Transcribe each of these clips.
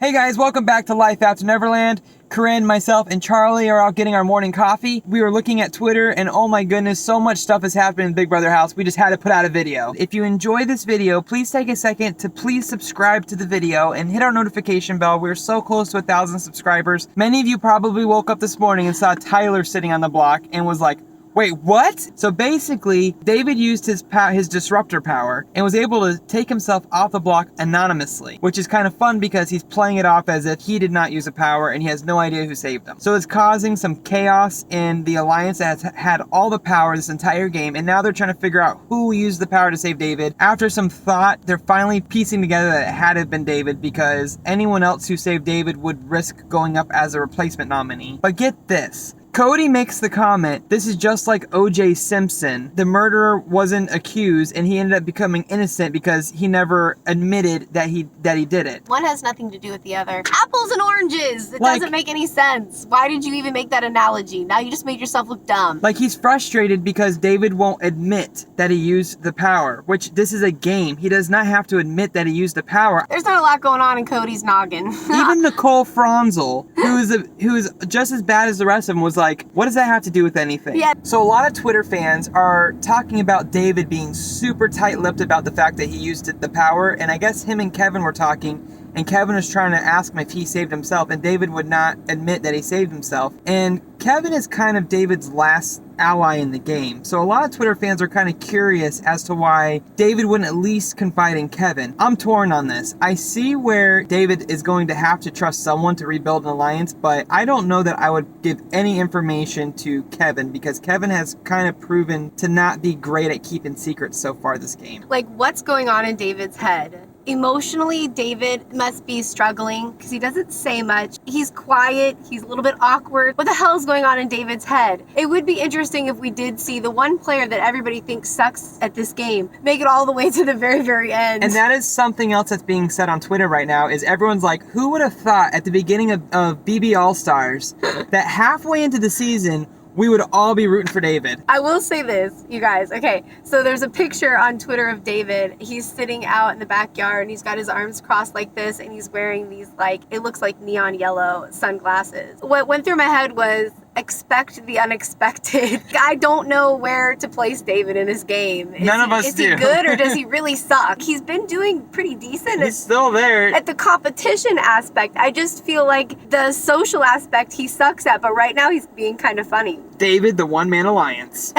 Hey guys, welcome back to Life After Neverland. Corinne, myself, and Charlie are out getting our morning coffee. We were looking at Twitter and oh my goodness, so much stuff has happened in Big Brother house. We just had to put out a video. If you enjoy this video, please take a second to please subscribe to the video and hit our notification bell. We're so close to 1,000 subscribers. Many of you probably woke up this morning and saw Tyler sitting on the block and was like, wait, what? So basically, David used his disruptor power and was able to take himself off the block anonymously, which is kind of fun because he's playing it off as if he did not use the power and he has no idea who saved him. So it's causing some chaos in the alliance that has had all the power this entire game, and now they're trying to figure out who used the power to save David. After some thought, they're finally piecing together that it had to have been David because anyone else who saved David would risk going up as a replacement nominee. But get this. Cody makes the comment, this is just like O.J. Simpson. The murderer wasn't accused and he ended up becoming innocent because he never admitted that he did it. One has nothing to do with the other. Apples and oranges! It doesn't make any sense. Why did you even make that analogy? Now you just made yourself look dumb. Like, he's frustrated because David won't admit that he used the power, which this is a game. He does not have to admit that he used the power. There's not a lot going on in Cody's noggin. Even Nicole Franzel, who is just as bad as the rest of them, was like, what does that have to do with anything? Yeah. So a lot of Twitter fans are talking about David being super tight-lipped about the fact that he used the power, and I guess him and Kevin were talking, and Kevin was trying to ask him if he saved himself, and David would not admit that he saved himself. And Kevin is kind of David's last ally in the game. So a lot of Twitter fans are kind of curious as to why David wouldn't at least confide in Kevin. I'm torn on this. I see where David is going to have to trust someone to rebuild an alliance, but I don't know that I would give any information to Kevin because Kevin has kind of proven to not be great at keeping secrets so far this game. Like, what's going on in David's head? Emotionally, David must be struggling because he doesn't say much. He's quiet. He's a little bit awkward. What the hell is going on in David's head? It would be interesting if we did see the one player that everybody thinks sucks at this game make it all the way to the very, very end. And that is something else that's being said on Twitter right now is everyone's like, who would have thought at the beginning of BB All-Stars that halfway into the season, we would all be rooting for David. I will say this, you guys. Okay, so there's a picture on Twitter of David. He's sitting out in the backyard and he's got his arms crossed like this and he's wearing these, like, it looks like neon yellow sunglasses. What went through my head was, expect the unexpected. I don't know where to place David in this game. None of us do. Is he good or does he really suck? He's been doing pretty decent. He's still there. At the competition aspect. I just feel like the social aspect he sucks at, but right now he's being kind of funny. David, the one-man alliance.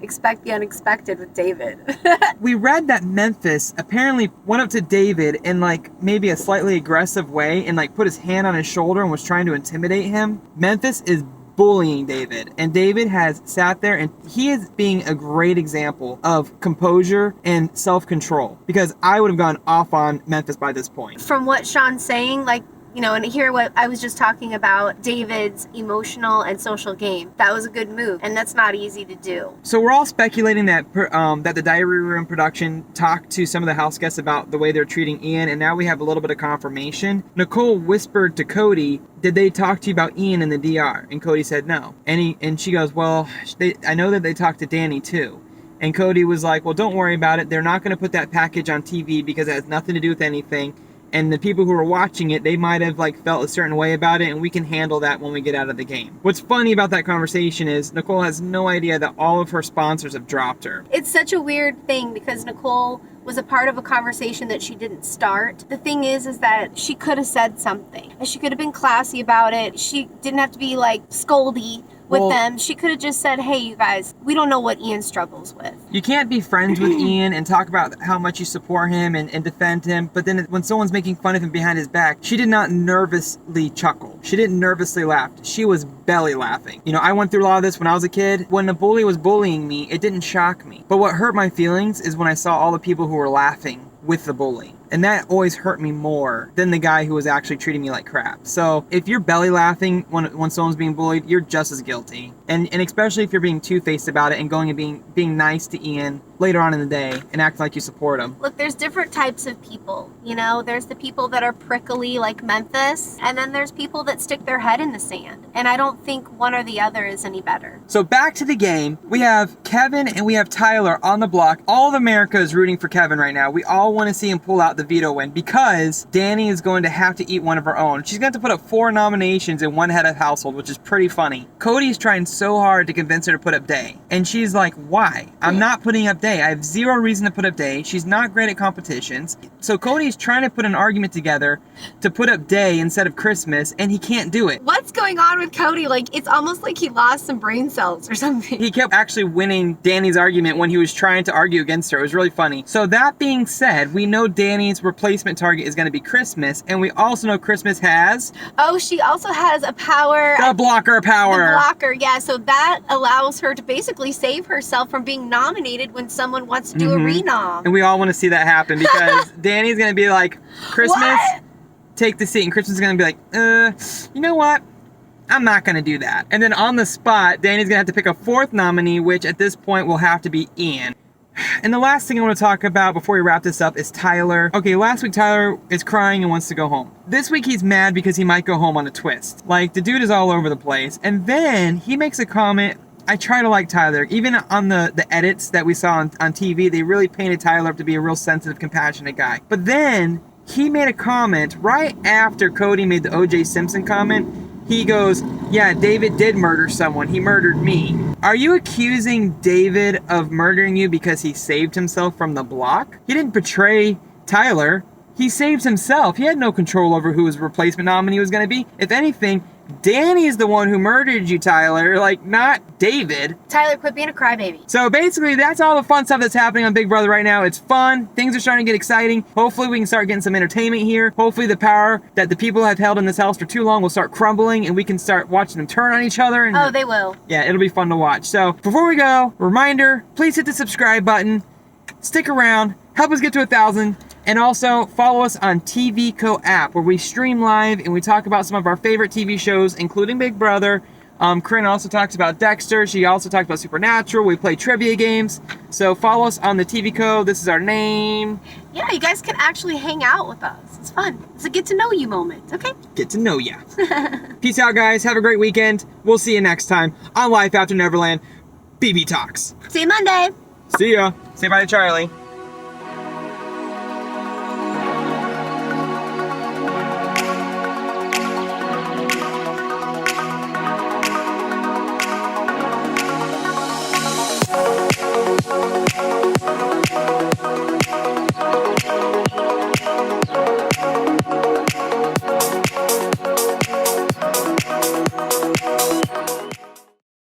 Expect the unexpected with David. We read that Memphis apparently went up to David in like maybe a slightly aggressive way and like put his hand on his shoulder and was trying to intimidate him. Memphis is bullying David, and David has sat there and he is being a great example of composure and self-control because I would have gone off on Memphis by this point. From what Sean's saying, like, you know, and hear what I was just talking about, David's emotional and social game. That was a good move, and that's not easy to do. So we're all speculating that that the Diary Room production talked to some of the house guests about the way they're treating Ian, and now we have a little bit of confirmation. Nicole whispered to Cody, did they talk to you about Ian in the DR? And Cody said no. And she goes, well, I know that they talked to Danny too. And Cody was like, well, don't worry about it. They're not going to put that package on TV because it has nothing to do with anything. And the people who are watching it, they might have like felt a certain way about it, and we can handle that when we get out of the game. What's funny about that conversation is Nicole has no idea that all of her sponsors have dropped her. It's such a weird thing because Nicole was a part of a conversation that she didn't start. The thing is that she could have said something. She could have been classy about it. She didn't have to be like scoldy with them. She could have just said, hey, you guys, we don't know what Ian struggles with. You can't be friends with Ian and talk about how much you support him and defend him, but then when someone's making fun of him behind his back, she did not nervously chuckle. She didn't nervously laugh. She was belly laughing. You know, I went through a lot of this when I was a kid. When a bully was bullying me, it didn't shock me. But what hurt my feelings is when I saw all the people who were laughing with the bully. And that always hurt me more than the guy who was actually treating me like crap. So if you're belly laughing when someone's being bullied, you're just as guilty. And especially if you're being two-faced about it and going and being nice to Ian later on in the day and acting like you support him. Look, there's different types of people. You know, there's the people that are prickly like Memphis, and then there's people that stick their head in the sand. And I don't think one or the other is any better. So back to the game, we have Kevin and we have Tyler on the block. All of America is rooting for Kevin right now. We all want to see him pull out the veto win because Danny is going to have to eat one of her own. She's going to have to put up 4 nominations in one head of household, which is pretty funny. Cody's trying so hard to convince her to put up Day. And she's like, why? I'm not putting up Day. I have 0 reason to put up Day. She's not great at competitions. So Cody's trying to put an argument together to put up Day instead of Christmas, and he can't do it. What's going on with Cody? Like, it's almost like he lost some brain cells or something. He kept actually winning Danny's argument when he was trying to argue against her. It was really funny. So that being said, we know Danny's replacement target is going to be Christmas, and we also know Christmas has... Oh, she also has a power... The blocker power. The blocker, yeah. So that allows her to basically save herself from being nominated when someone wants to do a renom. And we all want to see that happen because Danny's going to be like, Christmas, What? take the seat. And Christmas is going to be like, you know what? I'm not going to do that. And then on the spot, Danny's going to have to pick a 4th nominee, which at this point will have to be Ian. And the last thing I want to talk about before we wrap this up is Tyler. Okay, last week Tyler is crying and wants to go home. This week he's mad because he might go home on a twist. Like, the dude is all over the place. And then he makes a comment. I try to like Tyler. Even on the edits that we saw on TV, they really painted Tyler up to be a real sensitive, compassionate guy. But then he made a comment right after Cody made the O.J. Simpson comment. He goes, yeah, David did murder someone. He murdered me. Are you accusing David of murdering you because he saved himself from the block? He didn't betray Tyler. He saved himself. He had no control over who his replacement nominee was going to be. If anything, Danny's the one who murdered you, Tyler, like, not David. Tyler, quit being a crybaby. So basically, that's all the fun stuff that's happening on Big Brother right now. It's fun. Things are starting to get exciting. Hopefully, we can start getting some entertainment here. Hopefully, the power that the people have held in this house for too long will start crumbling, and we can start watching them turn on each other. And Oh, they will. yeah, it'll be fun to watch. So before we go, reminder, please hit the subscribe button. Stick around. Help us get to 1,000. And also, follow us on TVCO app, where we stream live and we talk about some of our favorite TV shows, including Big Brother. Corinne also talks about Dexter. She also talks about Supernatural. We play trivia games. So follow us on the TVCO. This is our name. Yeah, you guys can actually hang out with us. It's fun. It's a get-to-know-you moment, okay? Get to know ya. Peace out, guys. Have a great weekend. We'll see you next time on Life After Neverland. BB Talks. See you Monday. See ya. Say bye to Charlie.